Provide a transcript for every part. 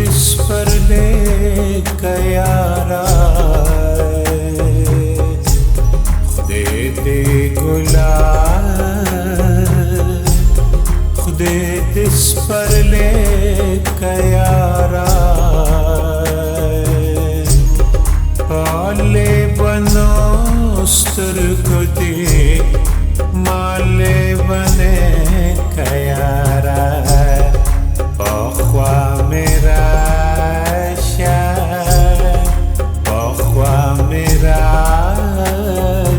दिस पर ले कयारा खुदे दे गुलाब खुदे दिस पर ले कयारा पाले बनो स्तर खुदे माले बने कयारा पख्वा मेरा शाह पख्वा मेरा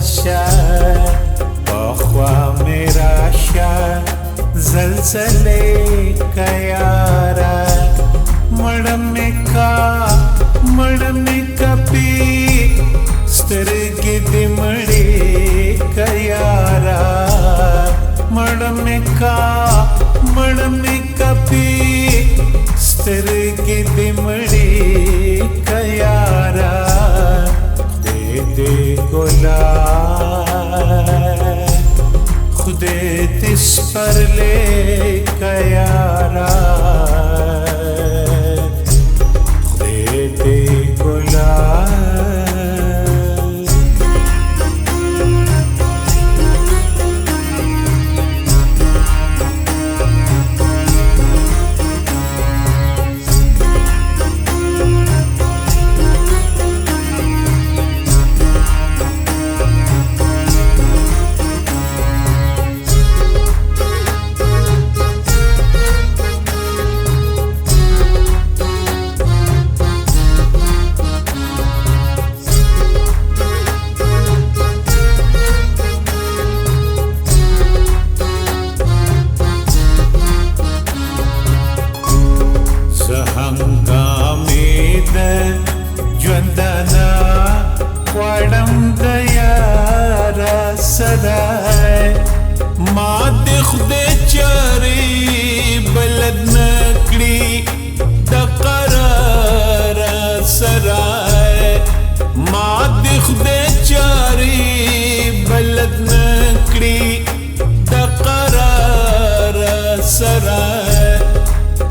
शाह पख्वा मेरा शाह ज़लज़ले कयारा मड़मे कपी स्तरगी दिमड़ी कयारा मड़मे कपी स्तरगी दिमड़ी कयारा दे गुलाब खुदे दिस पर ले कयारा खुदे दे गुलाब ज्वंदना वाडम दयारा सदाय माते खुदे चारी बलद नकड़ी तकरार सराय माते खुदे चारी बलद नकड़ी तकरार सराय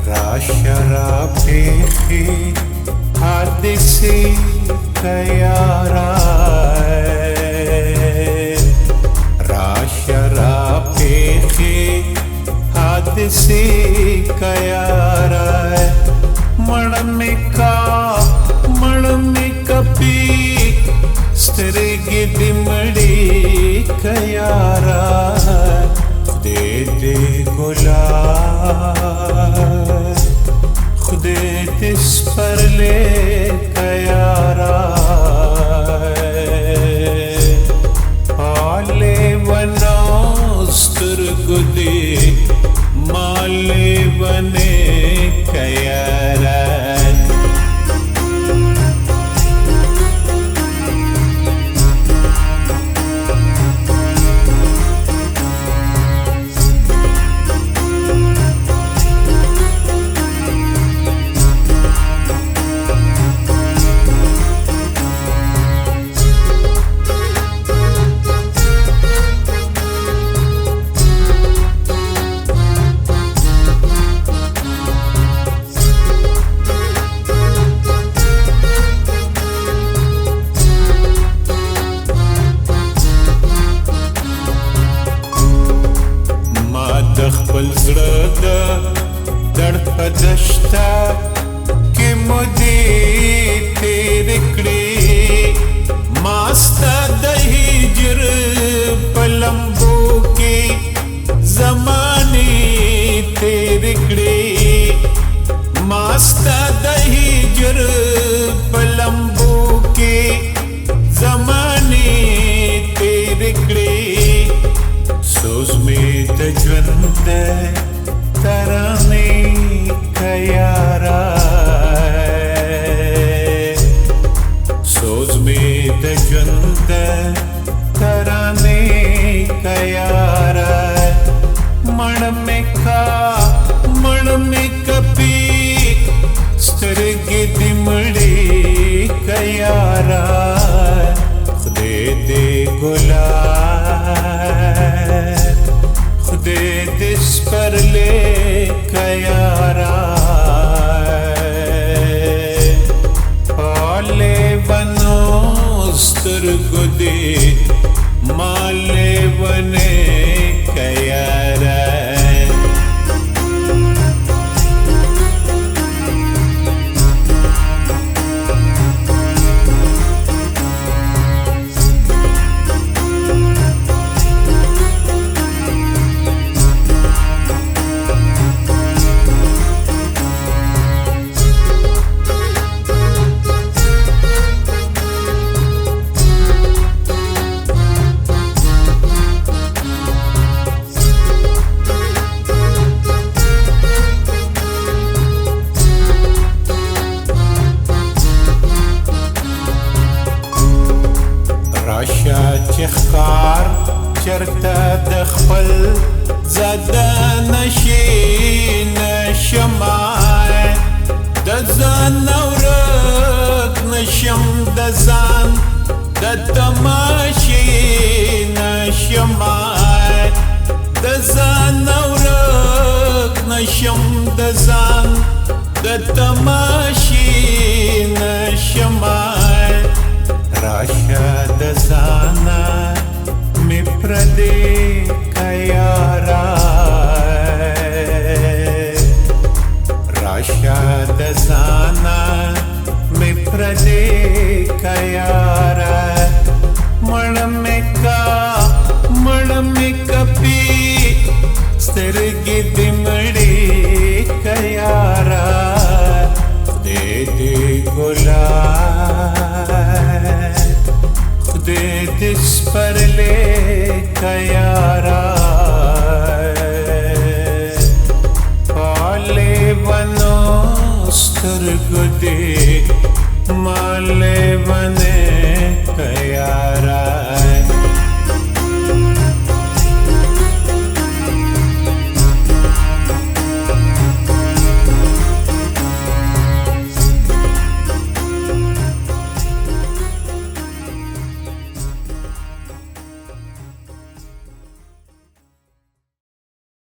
राशरा पेखी हादिसी कयारा राशरा पेखी हादिसी कयारा मड़मे कपी स्तरगी दिमड़ी कयारा खुदे दे गुलाब खुदे दिस पर ले कयारा पाले बनो स्तर गुदे माले बने कयारा खपल ज़ړه د دړ په دشتا کې مودې تیر کړې ماستا د هجر په لمبو کې زمانې تیر کړې ماستا د هجر په لمبو کې زمانې تیر کړې सोच में तजवंद तराने कयारा सोच में तजवंद तराने कयारा मड़मे कपी स्तरगी दिमड़ी कयारा खुदे दे गुलाब खुदे दिस पर ले कयारा سترګو دې مالې ونه کيارا راشا چخکار چرته د خپل زده نشي نشمای د ځان ورک نشم د ځان د تماشي نشمای د ځان ورک نشم د ځان د تماشي نشمای راشا د زانا می پردې کيارا راشا د زانا می پردې کيارا مړ کپي سترګې دې مړې کيارا دې ګلا दिस पर ले कयारा पाले बनो स्तुर्गु दे माले बने कयारा